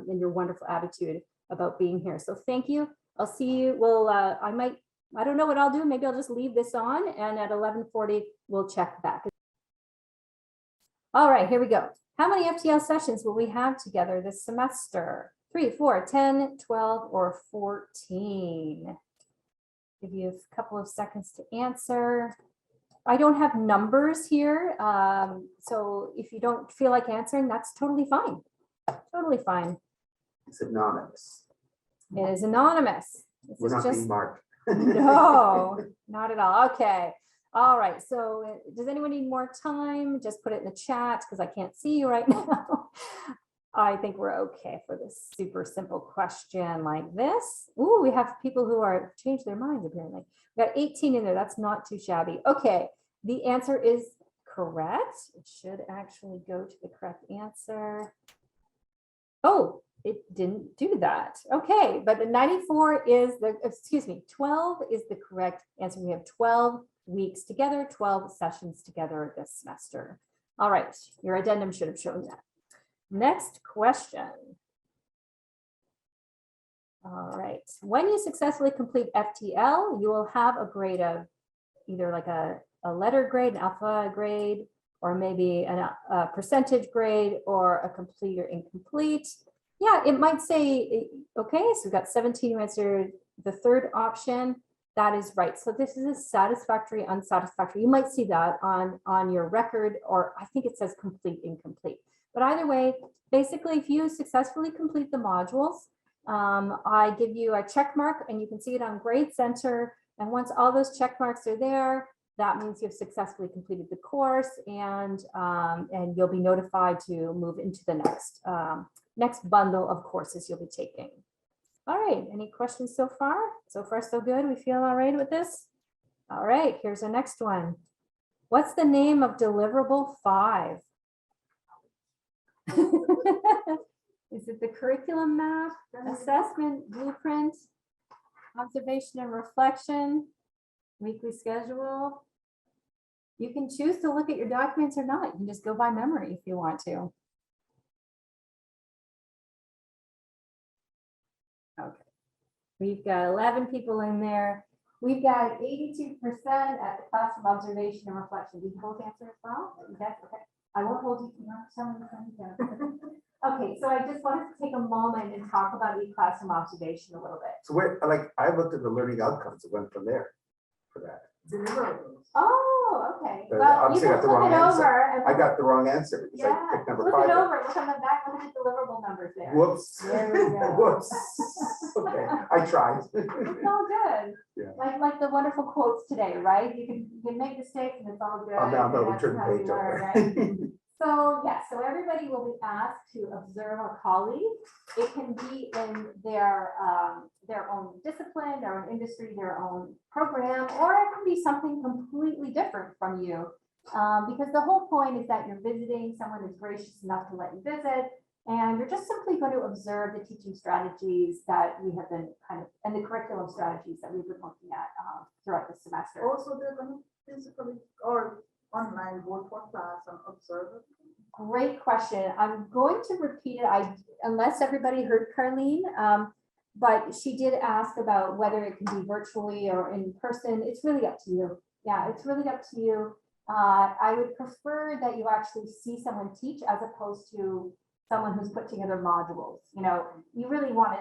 and your wonderful attitude about being here. So thank you. I'll see you. Well, I don't know what I'll do. Maybe I'll just leave this on, and at 11:40, we'll check back. All right, here we go. How many FTL sessions will we have together this semester? 3, 4, 10, 12, or 14? Give you a couple of seconds to answer. I don't have numbers here, so if you don't feel like answering, that's totally fine. Totally fine. It's anonymous. It is anonymous. This We're is not just being marked. no, not at all. Okay. All right. So does anyone need more time? Just put it in the chat because I can't see you right now. I think we're okay for this super simple question like this. Ooh, we have people who are changed their minds apparently. We got 18 in there. That's not too shabby. Okay. The answer is correct. It should actually go to the correct answer. Oh, it didn't do that. Okay, but the 94 is the, 12 is the correct answer. We have 12 weeks together, 12 sessions together this semester. All right, your addendum should have shown that. Next question. All right, when you successfully complete FTL, you will have a grade of either like a letter grade, an alpha grade, or maybe a percentage grade, or a complete or incomplete. Yeah, it might say, okay, so we've got 17 who answered the third option. That is right. So this is a satisfactory, unsatisfactory. You might see that on your record, or I think it says complete, incomplete. But either way, basically, if you successfully complete the modules, I give you a check mark, and you can see it on Grade Center. And once all those check marks are there, that means you've successfully completed the course, and you'll be notified to move into the next bundle of courses you'll be taking. All right, any questions so far? So far, so good. We feel all right with this? All right, here's our next one. What's the name of deliverable 5? Is it the curriculum map, assessment, blueprint, observation and reflection, weekly schedule? You can choose to look at your documents or not. You can just go by memory if you want to. Okay, we've got 11 people in there. We've got 82% at the classroom observation and reflection. Do you both answer as well? That's okay. I won't hold you to someone. Okay, so I just wanted to take a moment and talk about classroom observation a little bit. So where, like, I looked at the learning outcomes and went from there for that. Oh, okay. But Well, you obviously can got the flip wrong it answer. over. And I got the wrong answer. yeah, I picked number flip 5. it over. Look on the back. Look at the deliverable numbers there. Whoops. There we go. Whoops. Okay, I tried. It's all good. Yeah. Like the wonderful quotes today, right? You can make mistakes and it's all good. Oh, now and we that's turn the how we page learn, over. right? So yeah, so everybody will be asked to observe a colleague. It can be in their own discipline, their own industry, their own program, or it can be something completely different from you. Because the whole point is that you're visiting someone who's gracious enough to let you visit, and you're just simply going to observe the teaching strategies that we have been and the curriculum strategies that we've been looking at throughout the semester. Also, they're going to physically or online board for class and observe it. Great question. I'm going to repeat it. Unless everybody heard Carlene, but she did ask about whether it can be virtually or in person. It's really up to you. Yeah, it's really up to you. I would prefer that you actually see someone teach as opposed to someone who's put together modules. You know, you really want to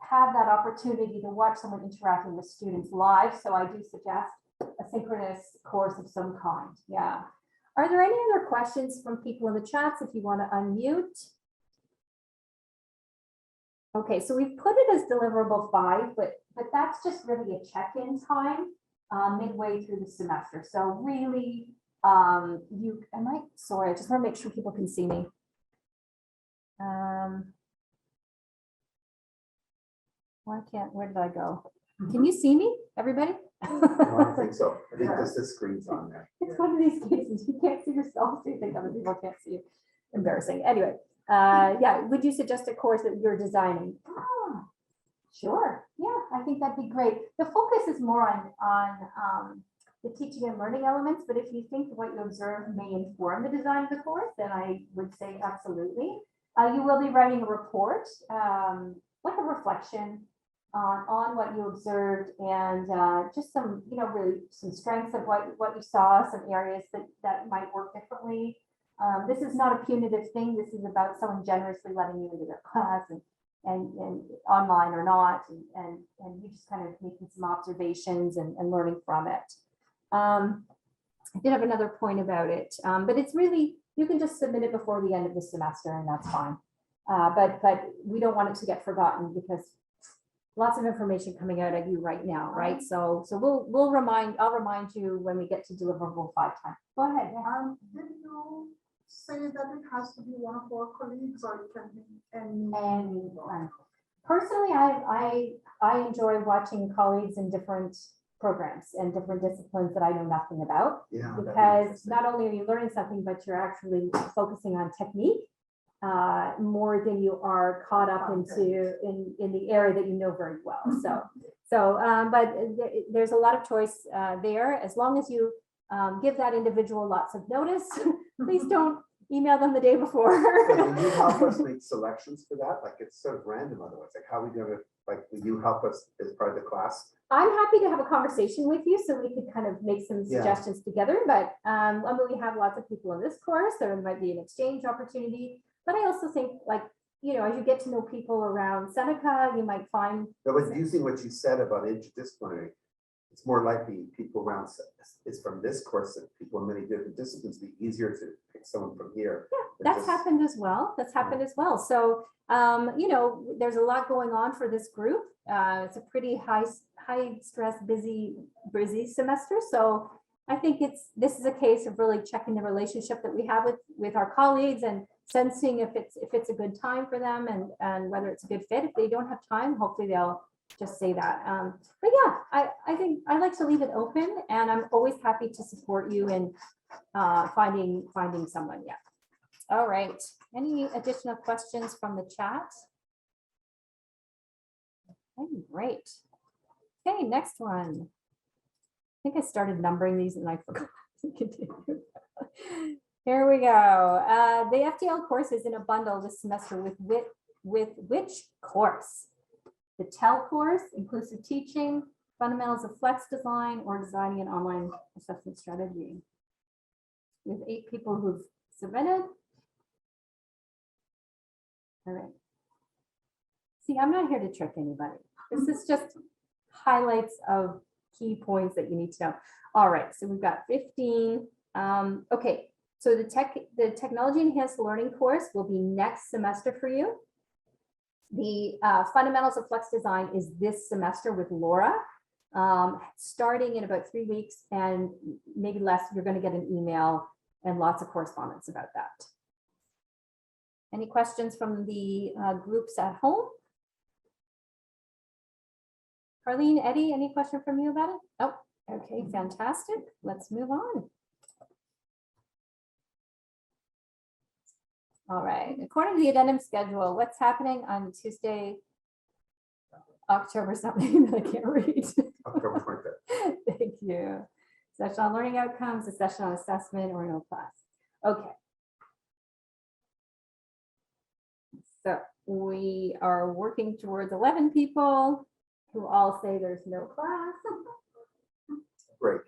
have that opportunity to watch someone interacting with students live. So I do suggest a synchronous course of some kind. Yeah. Are there any other questions from people in the chats if you want to unmute? Okay, so we've put it as deliverable 5, but that's just really a check-in time midway through the semester. So really, sorry, I just want to make sure people can see me. Where did I go? Can you see me, everybody? No, I don't think so. I think just the screen's on there. It's one of these cases, you can't see yourself, so you think other people can't see you. Embarrassing. Anyway, yeah, would you suggest a course that you're designing? Oh, sure. Yeah, I think that'd be great. The focus is more on the teaching and learning elements, but if you think what you observe may inform the design of the course, then I would say absolutely. You will be writing a report with a reflection on what you observed and just some, really some strengths of what you saw, some areas that might work differently. This is not a punitive thing. This is about someone generously letting you into their class and online or not, and you just kind of making some observations and learning from it. I did have another point about it, but it's really, you can just submit it before the end of the semester and that's fine. But we don't want it to get forgotten because lots of information coming out at you right now, right? So I'll remind you when we get to deliverable 5 times. Go ahead. Yeah. Did you say that it has to be one of our colleagues or it can be Anyone. Personally, I enjoy watching colleagues in different programs and different disciplines that I know nothing about, Yeah. that'd be because interesting. not only are you learning something, but you're actually focusing on technique more than you are caught up into in the area that you know very well. But there's a lot of choice there, as long as you give that individual lots of notice. Please don't email them the day before. So will you help us make selections for that? Like, it's sort of random otherwise. Like, how are we gonna, like, will you help us as part of the class? I'm happy to have a conversation with you so we could kind of make some Yeah. suggestions together, but I mean, we have lots of people in this course, there might be an exchange opportunity. But I also think, like, as you get to know people around Seneca, you might find, No, but using what you said about interdisciplinary, it's more likely people around, it's from this course that people in many different disciplines, be easier to pick someone from here. than that's just- happened as well. That's happened as well. So, there's a lot going on for this group. It's a pretty high stress, busy semester. So I think this is a case of really checking the relationship that we have with our colleagues and sensing if it's a good time for them and whether it's a good fit. If they don't have time, hopefully they'll just say that. But yeah, I think I like to leave it open, and I'm always happy to support you in finding someone. Yeah. All right. Any additional questions from the chat? Okay, great. Okay, next one. I think I started numbering these and I forgot to continue. Here we go. The FTL course is in a bundle this semester with which course? The TEL course, Inclusive Teaching, Fundamentals of Flex Design, or Designing an Online Assessment Strategy. We have 8 people who've submitted. All right. See, I'm not here to trick anybody. This is just highlights of key points that you need to know. All right, so we've got 15. Okay, so the Technology Enhanced Learning course will be next semester for you. The Fundamentals of Flex Design is this semester with Laura, starting in about 3 weeks, and maybe less. You're going to get an email and lots of correspondence about that. Any questions from the groups at home? Carlene, Eddie, any question from you about it? Oh, okay, fantastic. Let's move on. All right, according to the addendum schedule, what's happening on Tuesday, October something that I can't read? October 25th. Thank you. Session on learning outcomes, a session on assessment, or no class. Okay. So we are working towards 11 people who all say there's no class. Great.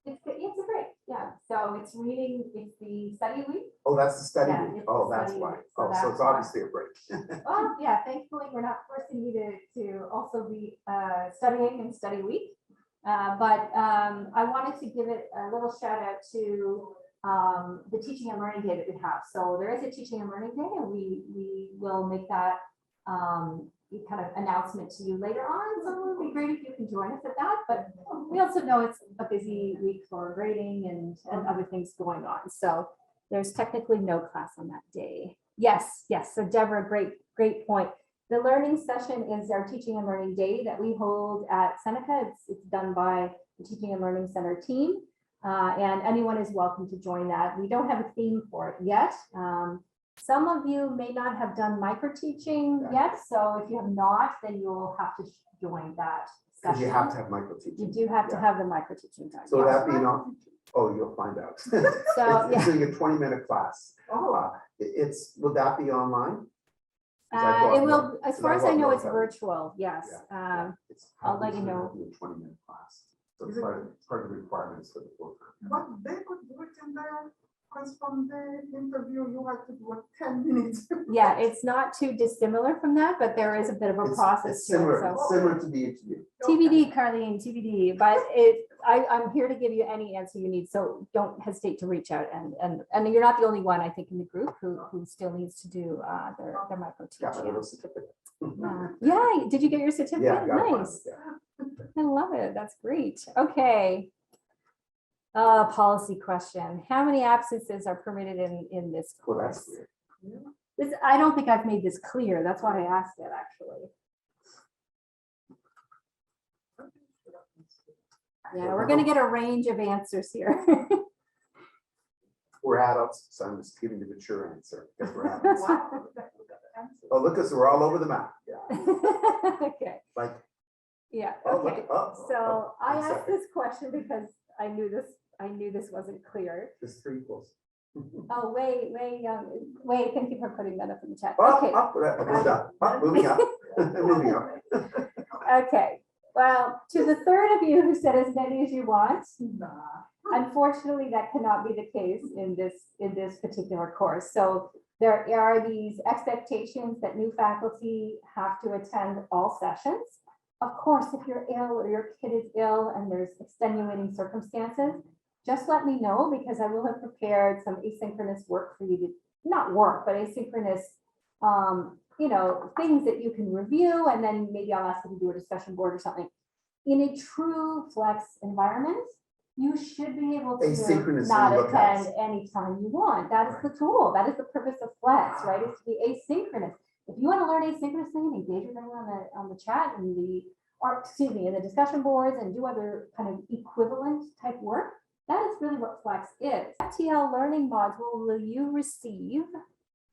It's a break, yeah. So it's the study week. Oh, that's the study Yeah, week. it's Oh, the that's study why. week, so Oh, so that's it's why. obviously a break. Well, yeah, thankfully, we're not forcing you to also be studying in study week. But I wanted to give it a little shout out to the teaching and learning day that we have. So there is a teaching and learning day, and we will make that kind of announcement to you later on. So it would be great if you can join us at that. But we also know it's a busy week for grading and other things going on. So there's technically no class on that day. Yes. So Deborah, great point. The learning session is our teaching and learning day that we hold at Seneca. It's done by the Teaching and Learning Center team. And anyone is welcome to join that. We don't have a theme for it yet. Some of you may not have done micro teaching yet. So if you have not, then you'll have to join that Because session. you have to have micro You teaching. do have to Yeah. have the micro teaching time. So yes. that being all, oh, you'll find out. So, It's yeah. doing a 20-minute class. Oh, Will that be online? 'Cause I It bought will, one- as 'cause far I as I bought know, one it's that- virtual, yes. Yeah. It's I'll let probably you know. gonna be a 20-minute class. So it's part of the requirements for the full time. But they could do it in there, because from the interview, you have to do it 10 minutes. Yeah, it's not too dissimilar from that, but there is a bit of a It's process to it, similar, so. it's similar to the interview. TBD, Carlene, TBD, but I'm here to give you any answer you need, so don't hesitate to reach out, and you're not the only one, I think, in the group who still needs to do their micro Got my teaching. little certificate. Yeah, did you get your Yeah, I certificate? got one, Nice, yeah. I love it, that's great, okay. Policy question, how many absences are permitted in this Well, that's course? weird. I don't think I've made this clear, that's why I asked it, actually. Yeah, we're gonna get a range of answers here. We're adults, so I'm just giving the mature answer. Because we're adults. Wow. Oh, look, us, we're all over the map. Yeah. Okay, Like, yeah, oh, look, okay. oh. So I one asked second. this question because I knew this wasn't clear. There's 3 equals. Oh, wait, thank you for putting that up in the chat. Up, Okay, up, moved up, moving up, moving up. okay. Well, to the third of you who said as many as you want, Nah. unfortunately, that cannot be the case in this particular course. So there are these expectations that new faculty have to attend all sessions. Of course, if you're ill or your kid is ill and there's extenuating circumstances, just let me know, because I will have prepared some asynchronous work for you to, not work, but asynchronous, things that you can review, and then maybe I'll ask you to do a discussion board or something. In a true flex environment, you should be able to Asynchronously not look at attend anytime you want. That is the tool. That is the purpose of flex, right? Is to be asynchronous. If you want to learn asynchronously and engage with anyone on the chat and in the discussion boards and do other kind of equivalent type work, that is really what flex is. FTL learning module, will you receive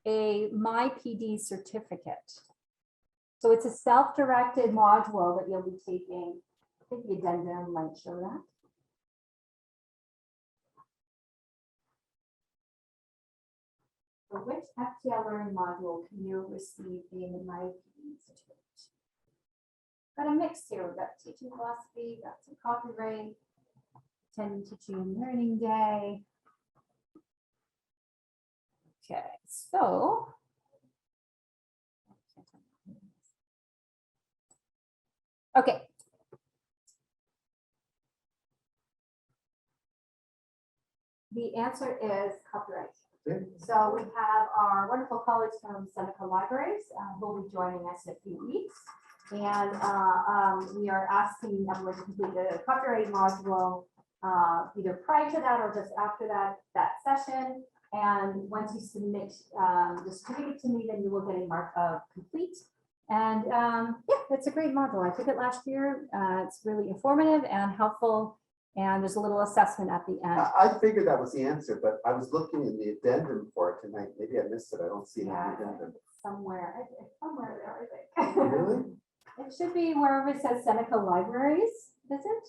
a MyPD certificate? So it's a self-directed module that you'll be taking. I think the addendum might show that. So which FTL learning module can you receive in MyPD certificate? Got a mix here. We've got teaching philosophy, got some copyright, attending teaching and learning day. Okay, so. Okay. The answer is copyright. Okay. So we have our wonderful colleagues from Seneca Libraries who will be joining us in a few weeks. And we are asking everyone to complete the copyright module either prior to that or just after that session. And once you submit the certificate to me, then you will get a mark of complete. And yeah, it's a great module. I took it last year. It's really informative and helpful. And there's a little assessment at the end. I figured that was the answer, but I was looking in the addendum for it tonight. Maybe I missed it. I don't see it in the Yeah, addendum. somewhere there, I think. Really? It should be wherever it says Seneca Libraries, is it?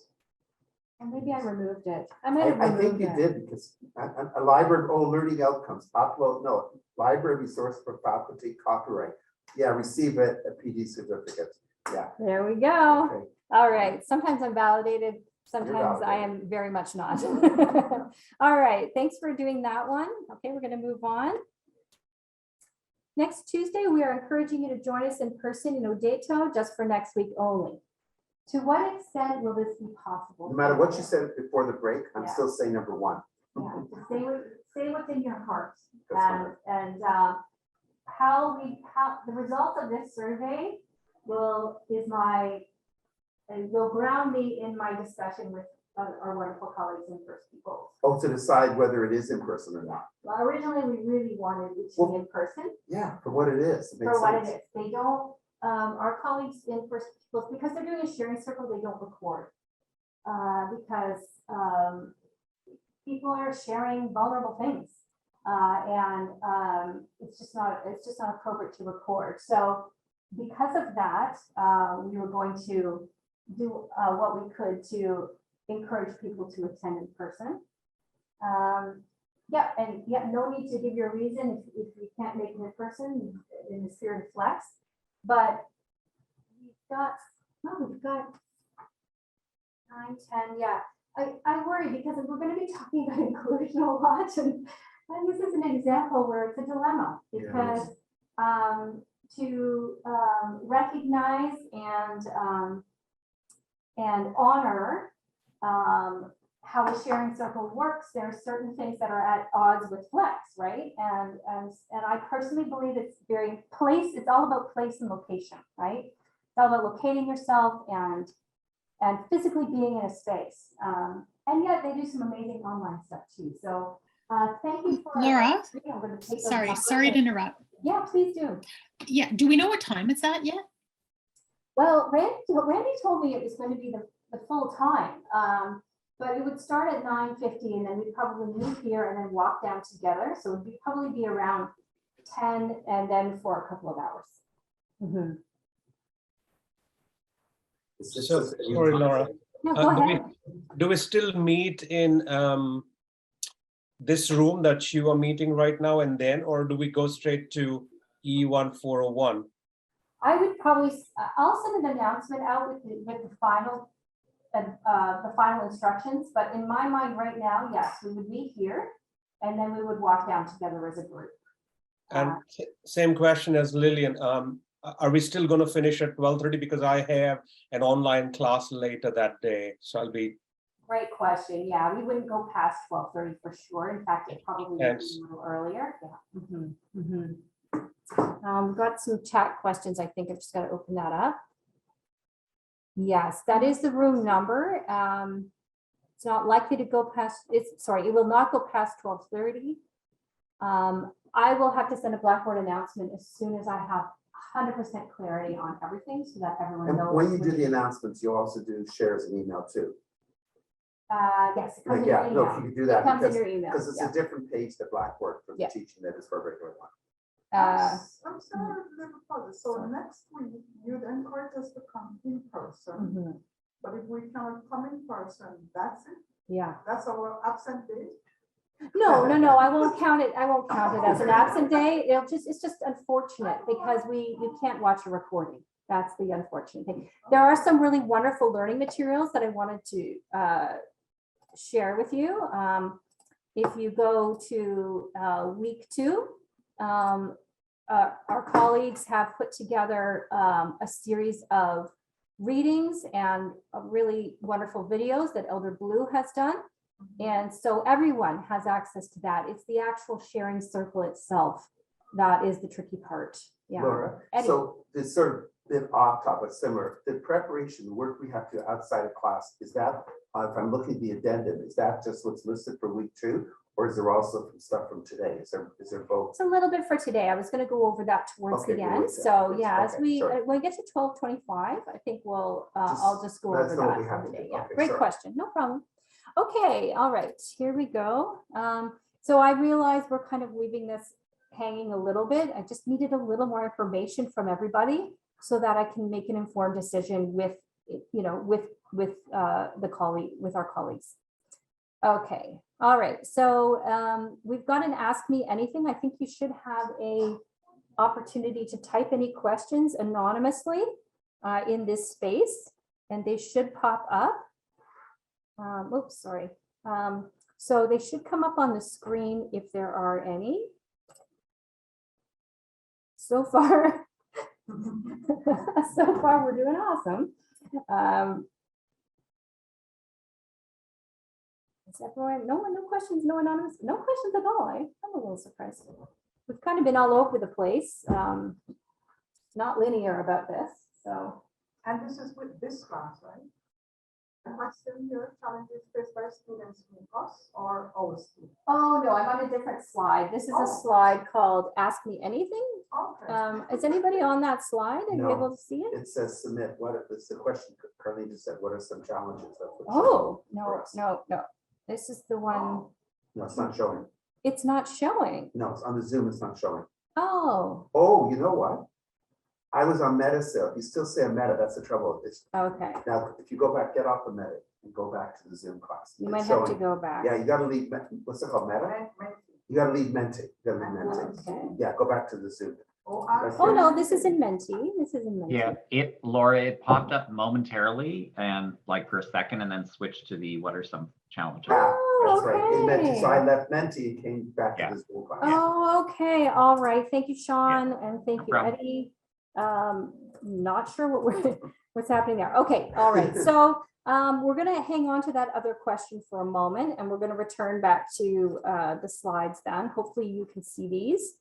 And maybe I removed it. I might have I removed think you it. did, because a library, learning outcomes, upload, no, library resource for faculty copyright. Yeah, receive a PD certificate. Yeah. There we go. Okay. All right. Sometimes I'm validated. Sometimes I am very much not. All right. Thanks for doing that one. Okay, we're going to move on. Next Tuesday, we are encouraging you to join us in person in Odeto just for next week only. To what extent will this be possible? No matter what you said before the break, I'm Yeah. still saying number 1. Yeah, say what's in your heart. That's And how the results of this survey will ground me in my discussion with our wonderful colleagues in First Peoples. Oh, to decide whether it is in person or not. Well, originally, we really wanted it to be in person Yeah, for what it is. It makes for what it sense. is. They don't, our colleagues in First Peoples, because they're doing a sharing circle, they don't record. Because people are sharing vulnerable things. And it's just not appropriate to record. So because of that, we were going to do what we could to encourage people to attend in person. Yeah, and yeah, no need to give your reason if you can't make it in person in the spirit of flex. But we've got 9, 10, yeah. I worry because we're going to be talking about inclusion a lot, and this is an example where it's a dilemma because to recognize and honor how a sharing circle works, there are certain things that are at odds with flex, right? And I personally believe it's very place. It's all about place and location, right? It's all about locating yourself and physically being in a space. And yet they do some amazing online stuff too. So thank you for Laura. I'm going to take those Sorry numbers. to interrupt. Yeah, please do. Yeah, do we know what time it's at yet? Well, Randy told me it was going to be the full time, but it would start at 9:50 and then we'd probably meet here and then walk down together. So it would probably be around 10 and then for a couple of hours. Mm-hmm. So, sorry, Laura. No, go ahead. Do we still meet in this room that you are meeting right now and then, or do we go straight to E1401? I would probably, I'll send an announcement out with the final instructions, but in my mind right now, yes, we would meet here and then we would walk down together as a group. And same question as Lillian, are we still going to finish at 12:30 because I have an online class later that day, so I'll be. Great question. Yeah, we wouldn't go past 12:30 for sure. In fact, it probably would be a little earlier. Yeah. We've got some chat questions. I think I've just got to open that up. Yes, that is the room number. It's not likely to go past. It will not go past 12:30. I will have to send a Blackboard announcement as soon as I have 100% clarity on everything, so that everyone And knows. when you do the announcements, you'll also do shares and email too. Yes, it comes in your Yeah, no, email. if you could do that, It comes in because your email. it's Yeah. a different page to Blackboard for the Yeah. teaching that is for a regular one. I'm sorry, little further. So next week, you'd encourage us to come in person, Mhm. but if we cannot come in person, that's it? Yeah. That's our absent day? No, I won't count it. I won't count it as an absent day. It's just unfortunate because you can't watch a recording. That's the unfortunate thing. There are some really wonderful learning materials that I wanted to share with you. If you go to week 2, our colleagues have put together a series of readings and really wonderful videos that Elder Blue has done. And so everyone has access to that. It's the actual sharing circle itself that is the tricky part. Yeah. Laura, Eddie. so this sort of bit off topic, similar, the preparation, the work we have to do outside of class, is that, if I'm looking at the addendum, is that just what's listed for week 2? Or is there also some stuff from today? Is there both? It's a little bit for today. I was going to go over that towards Okay, the we'll end. wait till So afterwards. yeah, as Okay, sorry. when we get to 12:25, I think I'll just go That's over not what that we have for to today. do. Yeah, Okay, great sorry. question. No problem. Okay, all right, here we go. So I realize we're kind of leaving this hanging a little bit. I just needed a little more information from everybody so that I can make an informed decision with our colleagues. Okay, all right. So we've got an Ask Me Anything. I think you should have a opportunity to type any questions anonymously in this space, and they should pop up. Oops, sorry. So they should come up on the screen if there are any. So far, we're doing awesome. Is everyone, no questions, no anonymous, no questions at all. I'm a little surprised. We've kind of been all over the place. Not linear about this, so. And this is with this class, right? And what's in your challenges faced by students in us or our students? Oh, no, I'm on a different slide. This is a Oh. slide called Ask Me Anything. Okay. Is anybody on that slide? Are you No. able to see it? It says submit. It's the question Carly just said. What are some challenges? That's what Oh, for no. us. This is the one. No, it's not showing. It's not showing. No, it's on the Zoom. It's not showing. Oh, Oh, you know what? I was on Meta still. You still say on Meta, that's the trouble. It's, Okay, now, if you go back, get off the Meta and go back to the Zoom class. you It's might have to showing- go back. Yeah, you gotta leave, what's it called, Meta? You gotta leave Menti. You gotta leave Menti. Okay. Yeah, go back to the Zoom. Oh, no, this is in Menti. This is in Menti. Yeah, Laura, it popped up momentarily and like for a second and then switched to the what are some challenges. Yeah, Oh, that's right. In Menti. So okay. I left Menti and came back to Yeah. the Zoom class. Oh, okay, all right. Thank you, Sean, and thank No you, problem. Eddie. Not sure what what's happening there. Okay, all right. So we're gonna hang on to that other question for a moment, and we're gonna return back to the slides then. Hopefully you can see these.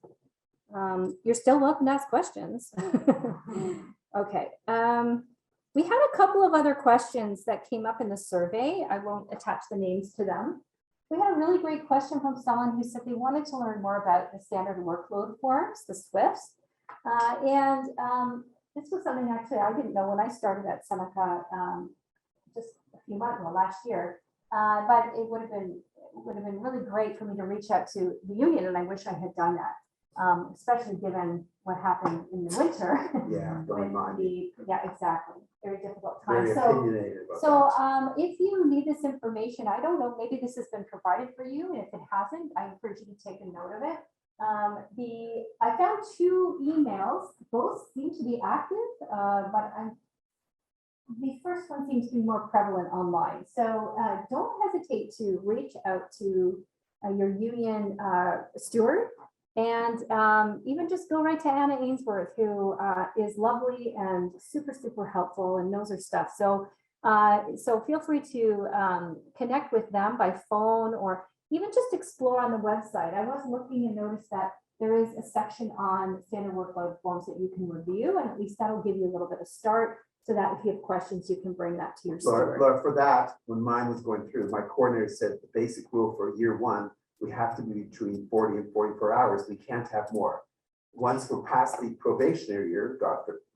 You're still welcome to ask questions. Okay. We had a couple of other questions that came up in the survey. I won't attach the names to them. We had a really great question from someone who said they wanted to learn more about the standard workload forms, the SWIFTs. This was something actually I didn't know when I started at Seneca just a few months ago, last year. But it would have been really great for me to reach out to the union, and I wish I had done that, especially given what happened in the winter. Yeah, don't With mind me. yeah, exactly. Very difficult time. Very So, opinionated about that. if you need this information, I don't know, maybe this has been provided for you, and if it hasn't, I encourage you to take a note of it. I found 2 emails, both seem to be active, but the first one seems to be more prevalent online. So don't hesitate to reach out to your union steward, and even just go right to Anna Ainsworth, who is lovely and super, super helpful and knows her stuff. So feel free to connect with them by phone, or even just explore on the website. I was looking and noticed that there is a section on standard workload forms that you can review, and at least that'll give you a little bit of start, so that if you have questions, you can bring that to your steward. Laura, for that, when mine was going through, my coordinator said the basic rule for year 1, we have to be between 40 and 44 hours. We can't have more. Once we're past the probationary year,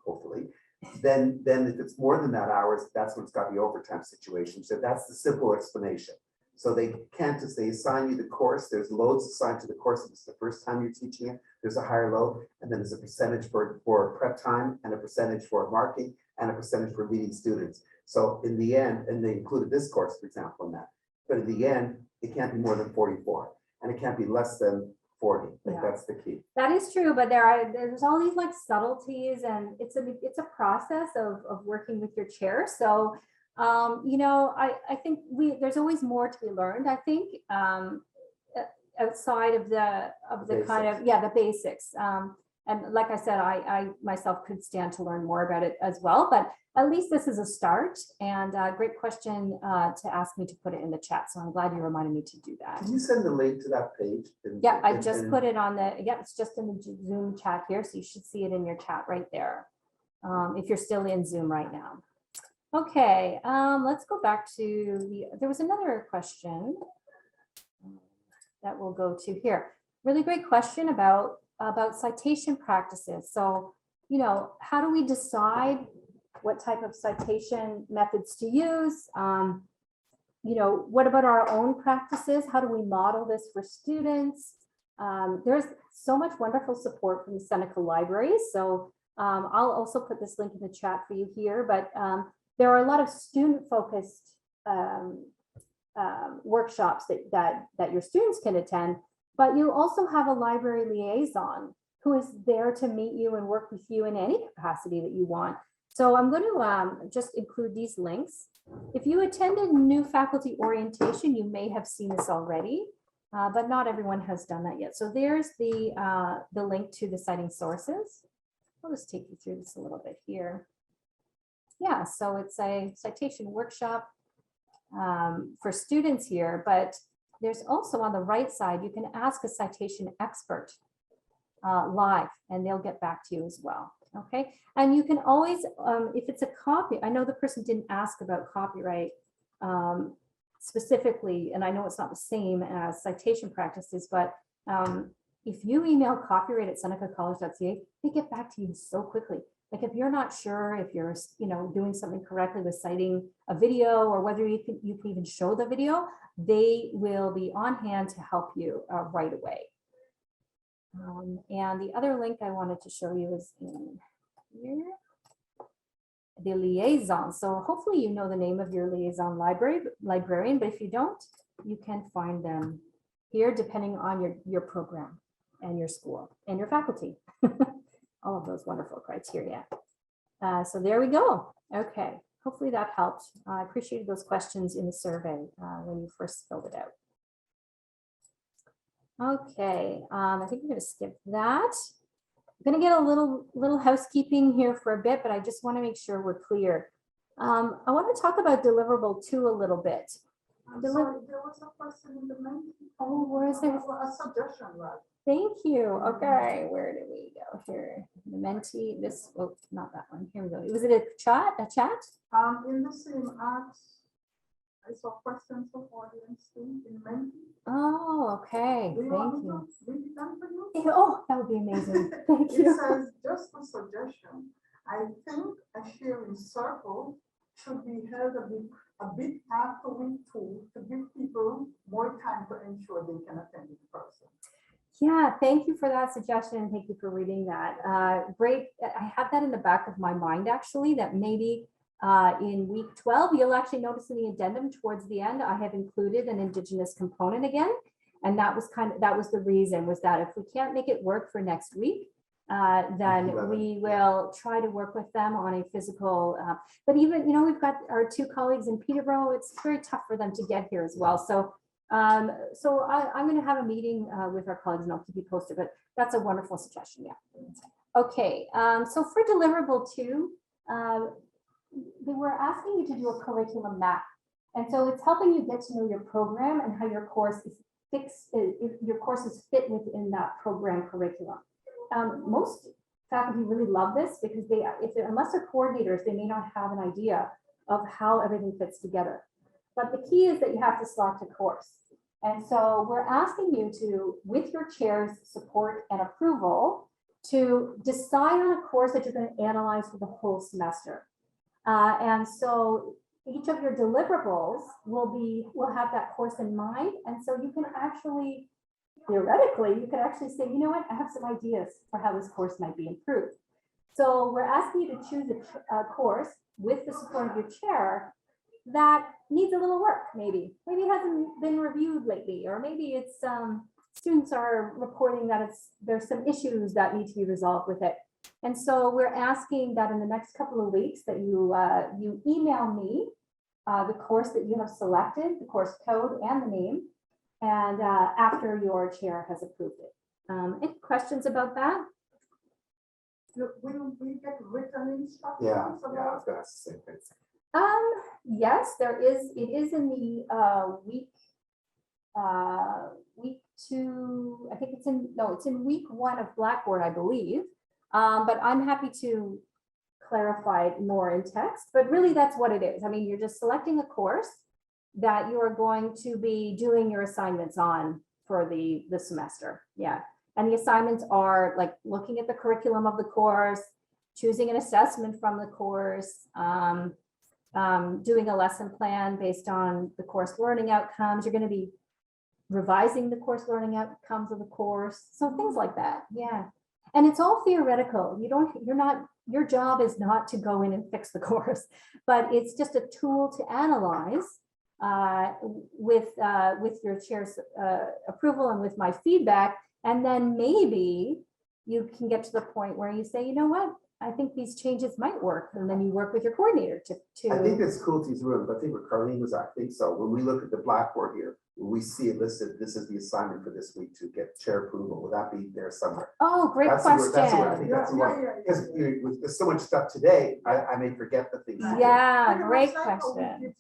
hopefully, then if it's more than that hours, that's when it's got the overtime situation. So that's the simple explanation. So they can't just, they assign you the course. There's loads assigned to the course. If it's the first time you're teaching it, there's a higher load. And then there's a percentage for prep time, and a percentage for marking, and a percentage for leading students. So in the end, and they included this course, for example, in that. But in the end, it can't be more than 44, and it can't be less than 40. Like, Yeah. that's the key. That is true, but there's all these like subtleties, and it's a process of working with your chair. So I think there's always more to be learned. I think outside of the kind of the basics. And like I said, I myself could stand to learn more about it as well, but at least this is a start, and a great question to ask me to put it in the chat. So I'm glad you reminded me to do that. Can you send the link to that page? Yeah, I just put it on it's just in the Zoom chat here. So you should see it in your chat right there. If you're still in Zoom right now. Okay, let's go back to there was another question that we'll go to here. Really great question about citation practices. So, how do we decide what type of citation methods to use? What about our own practices? How do we model this for students? There's so much wonderful support from the Seneca Libraries. So I'll also put this link in the chat for you here, but there are a lot of student-focused workshops that your students can attend, but you also have a library liaison who is there to meet you and work with you in any capacity that you want. So I'm going to just include these links. If you attended new faculty orientation, you may have seen this already, but not everyone has done that yet. So there's the link to the citing sources. I'll just take you through this a little bit here. Yeah, so it's a citation workshop for students here, but there's also on the right side, you can ask a citation expert live, and they'll get back to you as well. Okay, and you can always, if it's a copy, I know the person didn't ask about copyright specifically, and I know it's not the same as citation practices, but if you email copyright@senecacollege.ca, they get back to you so quickly. Like if you're not sure if you're doing something correctly with citing a video, or whether you can even show the video, they will be on hand to help you right away. And the other link I wanted to show you is in here. The liaison. So hopefully you know the name of your liaison librarian, but if you don't, you can find them here depending on your program and your school and your faculty. All of those wonderful criteria. So there we go. Okay, hopefully that helped. I appreciated those questions in the survey when you first filled it out. Okay, I think I'm going to skip that. I'm going to get a little housekeeping here for a bit, but I just want to make sure we're clear. I want to talk about deliverable 2 a little bit. I'm sorry, there was a question in the main. Oh, where is there? A suggestion, right? Thank you. Okay, where did we go here? The Menti, this, oh, not that one. Here we go. Was it a chat? In the same act, I saw questions from audience too, in Menti. Oh, okay. Do you Thank want me you. to read it down for you? Oh, that would be amazing. Thank It you. says, just a suggestion, I think a sharing circle should be held a bit after week 2 to give people more time to ensure they can attend in person. Yeah, thank you for that suggestion. And thank you for reading that. Great. I have that in the back of my mind, actually, that maybe in week 12, you'll actually notice in the addendum towards the end, I have included an Indigenous component again. And that was the reason, was that if we can't make it work for next week, then we will try to work with them on a physical, but even, we've got our 2 colleagues in Peterborough. It's very tough for them to get here as well. So I'm going to have a meeting with our colleagues and I'll keep you posted, but that's a wonderful suggestion. Yeah. Okay. So for deliverable 2, they were asking you to do a curriculum map. And so it's helping you get to know your program and how your course is fixed, if your courses fit within that program curriculum. Most faculty really love this because unless they're coordinators, they may not have an idea of how everything fits together. But the key is that you have to select a course. And so we're asking you to, with your chair's support and approval, to decide on a course that you're going to analyze for the whole semester. And so each of your deliverables will have that course in mind. And so you can actually, theoretically, you can actually say, you know what, I have some ideas for how this course might be improved. So we're asking you to choose a course with the support of your chair that needs a little work, maybe it hasn't been reviewed lately, or maybe it's students are reporting that there's some issues that need to be resolved with it. And so we're asking that in the next couple of weeks that you email me the course that you have selected, the course code and the name, and after your chair has approved it. Any questions about that? Will we get written instructions? Yeah, I was gonna ask the same thing. Yes, there is. It is in the week 2. I think it's in week 1 of Blackboard, I believe. But I'm happy to clarify it more in text. But really, that's what it is. I mean, you're just selecting a course that you are going to be doing your assignments on for the semester. Yeah, and the assignments are like looking at the curriculum of the course, choosing an assessment from the course. Doing a lesson plan based on the course learning outcomes. You're going to be revising the course learning outcomes of the course. So things like that. Yeah. And it's all theoretical. Your job is not to go in and fix the course, but it's just a tool to analyze with your chair's approval and with my feedback. And then maybe you can get to the point where you say, you know what? I think these changes might work, and then you work with your coordinator to. I think it's cool to use room, but I think what Carlene was, I think so. When we look at the Blackboard here, when we see it listed, this is the assignment for this week to get chair approval. Will that be there somewhere? Oh, great That's question. I think that's the one. Because with so much stuff today, I may forget the things. to do. Yeah, great question.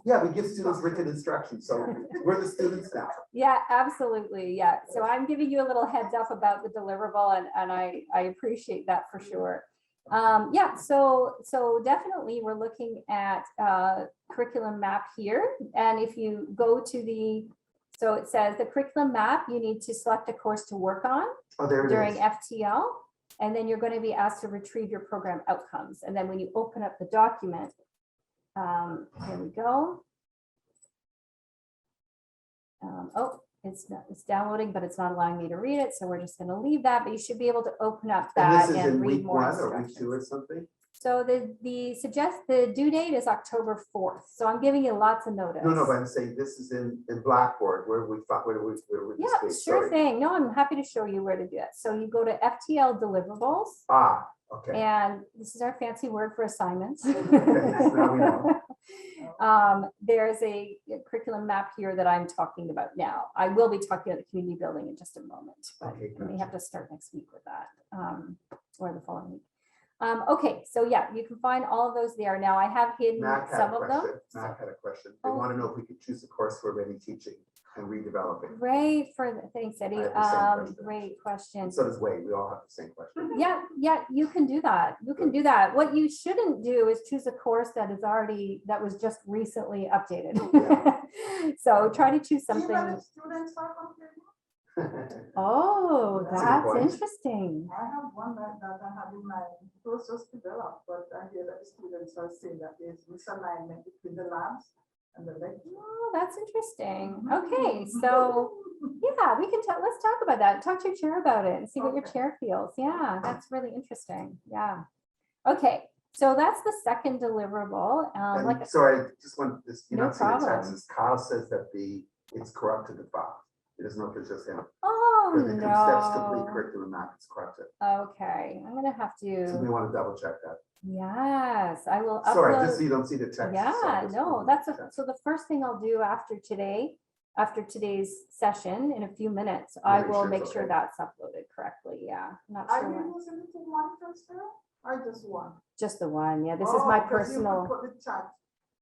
Yeah, we give students written instructions, so we're the students now. Yeah, absolutely. Yeah. So I'm giving you a little heads up about the deliverable, and I appreciate that for sure. Yeah, so definitely we're looking at curriculum map here. And if you go to so it says the curriculum map, you need to select a course to work on during FTL. And then you're going to be asked to retrieve your program outcomes. And then when you open up the document, here we go. Oh, it's downloading, but it's not allowing me to read it. So we're just going to leave that, but you should be able to open up And that this is and in read week more 1 or week 2 instructions. or something? So the due date is October 4th. So I'm giving you lots of notice. No, but I'm saying this is in Blackboard, where we thought, where we Yeah, this sure page? Sorry. thing. No, I'm happy to show you where to do that. So you go to FTL deliverables, Ah, okay. and this is our fancy word for assignments. now we know. There's a curriculum map here that I'm talking about now. I will be talking about the community building in just a moment, but Okay, we may gotcha. have to start next week with that, or the following week. Okay, so yeah, you can find all of those there. Now I have hidden Mac had some a of them. question. Mac had a question. They Oh. want to know if we could choose a course we're already teaching and redeveloping. Great thanks, Eddie. I have the same question. Great question. And so does Wade. We all have the same question. Yeah, you can do that. You can do that. What you shouldn't do is choose a course that was just recently updated. So try to choose something. Even if students are complaining, Oh, That's a good that's point. interesting. I have one that I have in mind, it was just developed, but I hear that the students are saying that there's misalignment between the labs and the lecture. Oh, that's interesting. Okay, so yeah, let's talk about that. Talk to your chair about it and see what your Okay. chair feels. Yeah, that's really interesting. Yeah. Okay, so that's the second deliverable. And sorry, just want this, you're No not seeing the problem. text. Kyle says that it's corrupted the file. He doesn't know if it's just him. Oh, Because it comes steps complete no. curriculum map, it's corrupted. Okay, I'm gonna have So we to, want to double check that. yes, I will Sorry, just so upload. you don't see the text. Yeah, just no, want that's to a, check. so the first thing I'll do after today's session in a few minutes, Yeah, I make will sure it's make sure okay. that's uploaded correctly. Yeah, I'm not Are sure. you using two monitors there or just one? Just the one. Yeah, this is my Oh, 'cause you could personal. Put the chat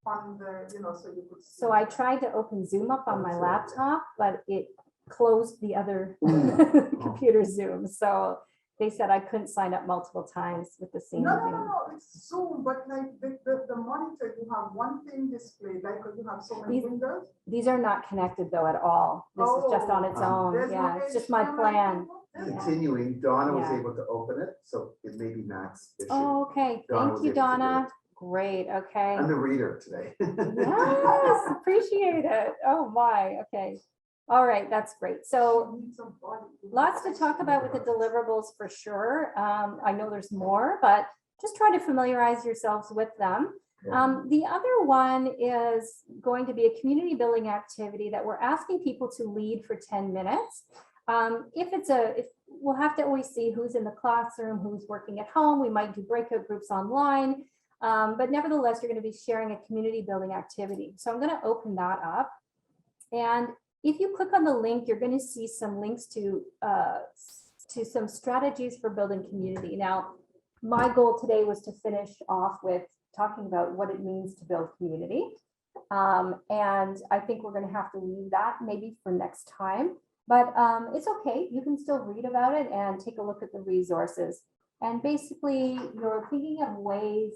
on the, so you could. So I tried to open Zoom up on my That's it. laptop, but it closed the other computer Zoom. So they said I couldn't sign up multiple times with the same No, Zoom. it's Zoom, but like the monitor, you have one thing displayed, like you have so many These- windows. These are not connected though at all. This is just on its Oh. own. There's no Yeah, it's just my HDMI plan. cable? Yeah. Continuing, Donna was Yeah. able to open it, so it may be Matt's issue. Oh, okay. Donna Thank was you, able to do Donna. it. Great. Okay. I'm the reader today. Yes, appreciate it. Oh my. Okay. All right. That's great. So She needs somebody. lots to talk about with the deliverables for sure. I know there's more, but just try to familiarize yourselves with them. The other one is going to be a community building activity that we're asking people to lead for 10 minutes. If we'll have to always see who's in the classroom, who's working at home. We might do breakout groups online, but nevertheless, you're going to be sharing a community building activity. So I'm going to open that up. And if you click on the link, you're going to see some links to some strategies for building community. Now, my goal today was to finish off with talking about what it means to build community. And I think we're going to have to leave that maybe for next time, but it's okay. You can still read about it and take a look at the resources. And basically, you're thinking of ways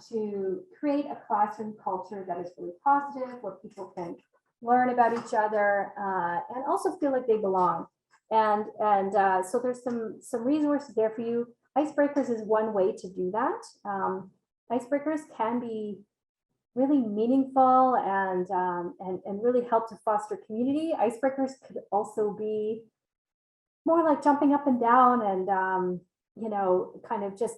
to create a classroom culture that is really positive, where people can learn about each other and also feel like they belong. And so there's some resources there for you. Icebreakers is one way to do that. Icebreakers can be really meaningful and really help to foster community. Icebreakers could also be more like jumping up and down and kind of just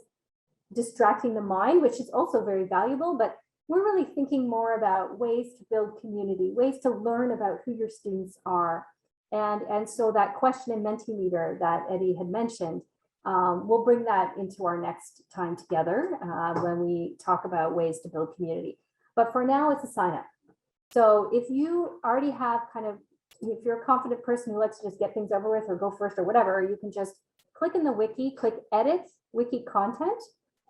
distracting the mind, which is also very valuable. But we're really thinking more about ways to build community, ways to learn about who your students are. And so that question and Mentimeter that Eddie had mentioned, we'll bring that into our next time together when we talk about ways to build community. But for now, it's a sign up. So if you already have if you're a confident person who likes to just get things over with or go first or whatever, you can just click in the wiki, click edit wiki content,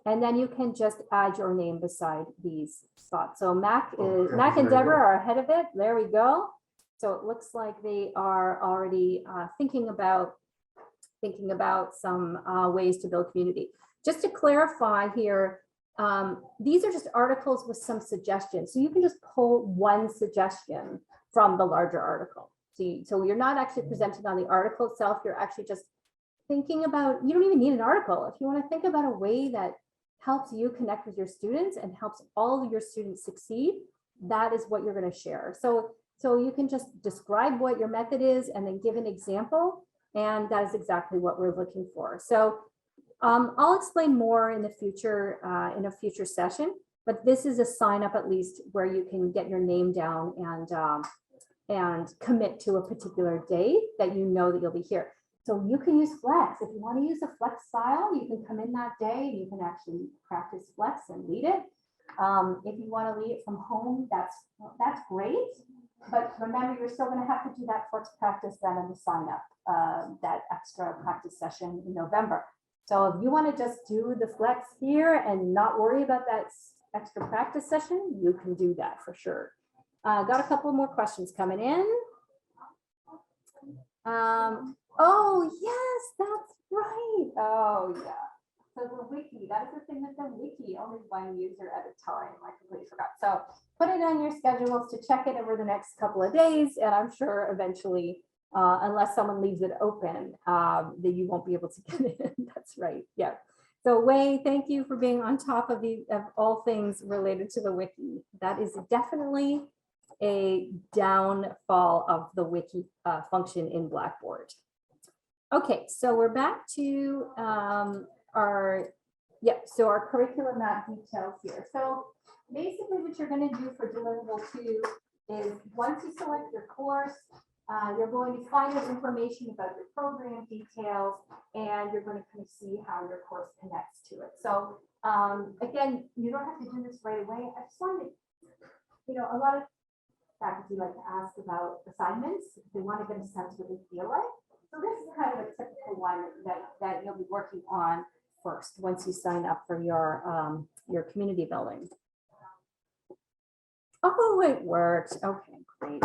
and then you can just add your name beside these spots. So Mac and Deborah are ahead of it. There we go. So it looks like they are already thinking about some ways to build community. Just to clarify here, these are just articles with some suggestions. So you can just pull one suggestion from the larger article. So you're not actually presenting on the article itself. You're actually just thinking about, you don't even need an article. If you want to think about a way that helps you connect with your students and helps all of your students succeed, that is what you're going to share. So So you can just describe what your method is and then give an example. And that is exactly what we're looking for. So I'll explain more in the future, in a future session, but this is a sign up at least where you can get your name down and commit to a particular day that you know that you'll be here. So you can use Flex. If you want to use a Flex file, you can come in that day and you can actually practice Flex and lead it. If you want to lead it from home, that's great. But remember, you're still going to have to do that Flex practice then in the sign up, that extra practice session in November. So if you want to just do the Flex here and not worry about that extra practice session, you can do that for sure. Got a couple more questions coming in. Oh, yes, that's right. Oh, yeah. So the wiki, that is the thing with the wiki, only one user at a time. I completely forgot. So put it on your schedules to check it over the next couple of days. And I'm sure eventually, unless someone leaves it open, that you won't be able to get in. That's right. Yeah. So Wei, thank you for being on top of all things related to the wiki. That is definitely a downfall of the wiki function in Blackboard. Okay, so we're back to our curriculum map details here. So basically what you're going to do for deliverable 2 is once you select your course, you're going to find out information about your program details, and you're going to kind of see how your course connects to it. So again, you don't have to do this right away. I just wanted to, a lot of faculty like to ask about assignments. They want to get a sense of what they feel like. So this is kind of a typical one that you'll be working on first once you sign up for your community building. Oh, it worked. Okay, great.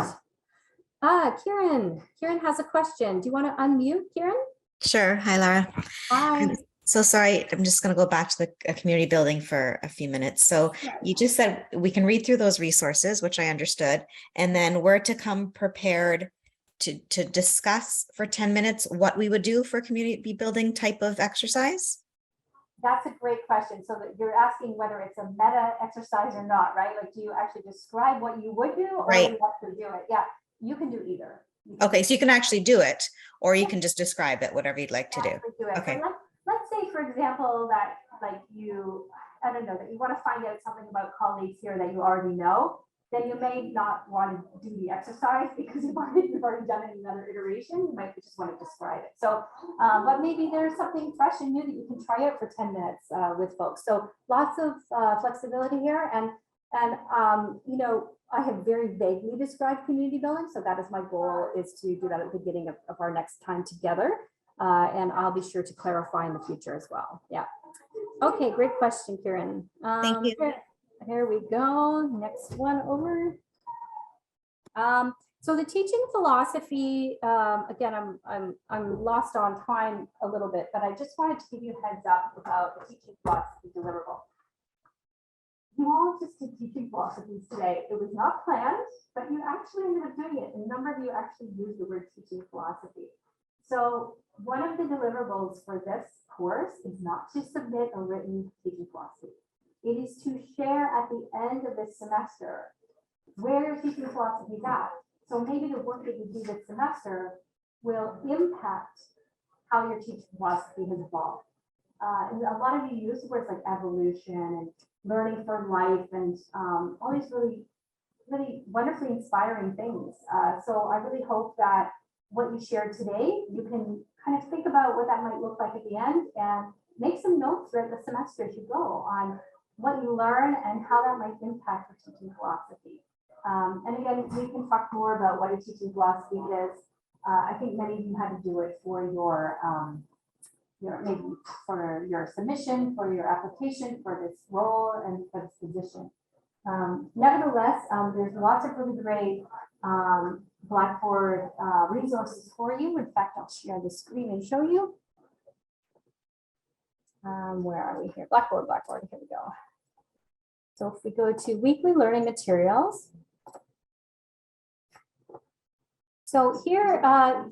Kieran has a question. Do you want to unmute, Kieran? Sure. Hi, Lara. Hi. I'm so sorry. I'm just going to go back to the community building for a few minutes. So you just said we can read through those resources, which I understood, and then we're to come prepared to discuss for 10 minutes what we would do for community building type of exercise. That's a great question. So that you're asking whether it's a meta exercise or not, right? Like, do you actually describe what you would do, or Right. do you have to do it? Yeah, you can do either. Okay, so you can actually do it, or you can just describe it, whatever you'd like to do. Okay. So let's say, for example, that like I don't know, that you want to find out something about colleagues here that you already know. Then you may not want to do the exercise because you've already done it in another iteration. You might just want to describe it. So, but maybe there's something fresh and new that you can try out for 10 minutes with folks. So lots of flexibility here. And I have very vaguely described community building. So that is my goal, is to do that at the beginning of our next time together. And I'll be sure to clarify in the future as well. Yeah. Okay, great question, Kieran. Thank you. Here we go. Next one over. So the teaching philosophy, again, I'm lost on time a little bit, but I just wanted to give you a heads up about the teaching philosophy deliverable. You all just did teaching philosophies today. It was not planned, but you actually ended up doing it. And a number of you actually used the word teaching philosophy. So one of the deliverables for this course is not to submit a written teaching philosophy. It is to share at the end of this semester where your teaching philosophy is at. So maybe the work that you do this semester will impact how your teaching philosophy has evolved. And a lot of you use words like evolution and learning for life and all these really, really wonderfully inspiring things. So I really hope that what you shared today, you can kind of think about what that might look like at the end and make some notes throughout the semester as you go on what you learn and how that might impact your teaching philosophy. And again, we can talk more about what your teaching philosophy is. I think many of you had to do it for your maybe for your submission, for your application, for this role and for this position. Nevertheless, there's lots of really great Blackboard resources for you. In fact, I'll share the screen and show you. Where are we here? Blackboard, here we go. So if we go to weekly learning materials. So here,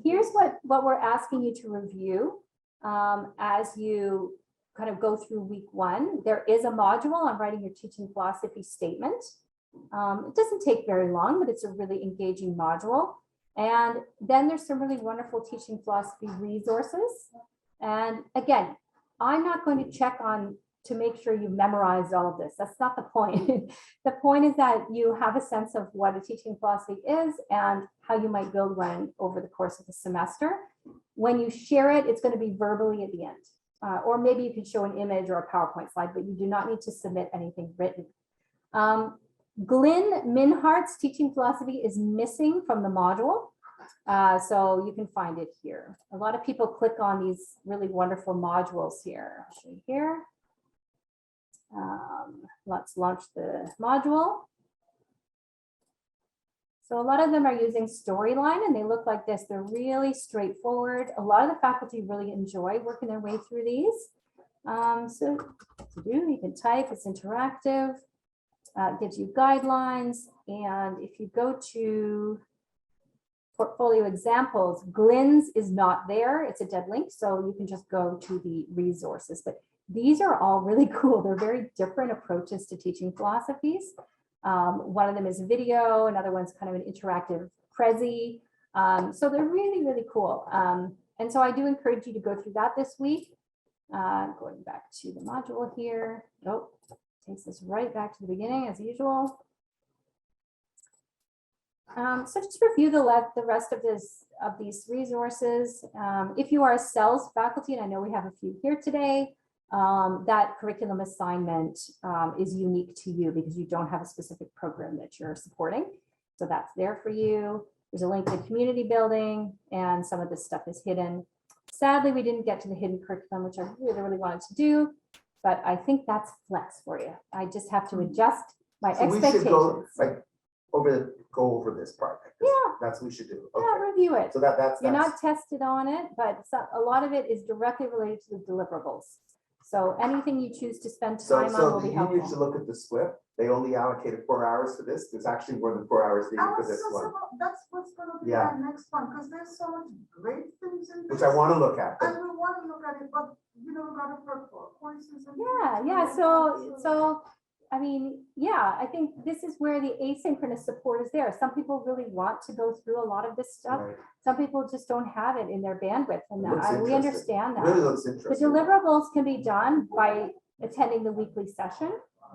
here's what we're asking you to review as you kind of go through week 1. There is a module on writing your teaching philosophy statement. It doesn't take very long, but it's a really engaging module. And then there's some really wonderful teaching philosophy resources. And again, I'm not going to check on to make sure you memorized all of this. That's not the point. The point is that you have a sense of what a teaching philosophy is and how you might build one over the course of the semester. When you share it, it's going to be verbally at the end. Or maybe you can show an image or a PowerPoint slide, but you do not need to submit anything written. Glyn Minhart's teaching philosophy is missing from the module. So you can find it here. A lot of people click on these really wonderful modules here. I'll show you here. Let's launch the module. So a lot of them are using Storyline and they look like this. They're really straightforward. A lot of the faculty really enjoy working their way through these. So to do, you can type, it's interactive, gives you guidelines. And if you go to portfolio examples, Glyn's is not there. It's a dead link. So you can just go to the resources. But these are all really cool. They're very different approaches to teaching philosophies. One of them is video, another one's kind of an interactive Prezi. So they're really, really cool. And so I do encourage you to go through that this week. Going back to the module here. Oh, takes us right back to the beginning as usual. So just review the rest of these resources. If you are a CELS faculty, and I know we have a few here today, that curriculum assignment is unique to you because you don't have a specific program that you're supporting. So that's there for you. There's a link to community building and some of this stuff is hidden. Sadly, we didn't get to the hidden curriculum, which I really, really wanted to do, but I think that's flex for you. I just have to adjust my So we expectations. should go like go over this part. Like this. Yeah. That's what we should do. Yeah, Okay. review it. So that's You're not tested on it, but a lot of it is directly related to the deliverables. So anything you choose to spend so time on will the be union should helpful. look at the SWIP. They only allocated 4 hours for this. There's actually more than 4 hours needed for this one, That's what's gonna be Yeah. our next one, because there's so much great things in this. which I want to look at. And we want to look at it, but we don't got to prep for courses. And Yeah. So I mean, yeah, I think this is where the asynchronous support is there. Some people really want to go through a lot of this stuff. Right. Some people just don't have it in their bandwidth, and Looks we interesting. understand that. Really looks The interesting. deliverables can be done by attending the weekly session.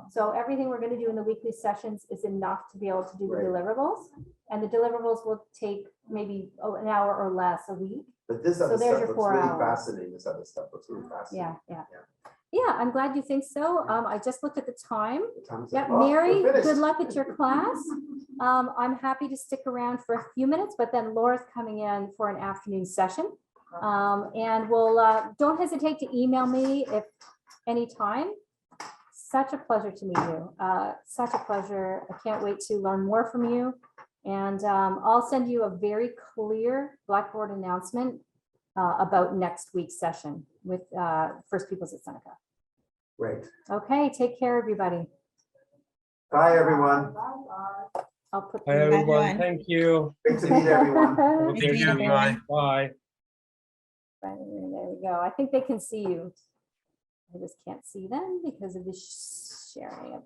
So everything we're going to do in the weekly sessions is enough to be able to do the Right. deliverables. And the deliverables will take maybe an hour or less a week. But this So other there's stuff your looks 4 really hours. fascinating. This other stuff looks really fascinating. Yeah, I'm glad you think so. I just looked at the time. The time's Yeah, up. Oh, we're Mary, finished. good luck at your class. I'm happy to stick around for a few minutes, but then Laura's coming in for an afternoon session. And we'll, don't hesitate to email me if anytime. Such a pleasure to meet you. Such a pleasure. I can't wait to learn more from you. And I'll send you a very clear Blackboard announcement about next week's session with First Peoples at Seneca. Great. Okay, take care, everybody. Bye, everyone. I'll put. Hi, the- everyone. everyone. Thank you. Great to meet everyone. Have a Nice to good meet evening. everyone. Bye. There we go. I think they can see you. I just can't see them because of the sharing of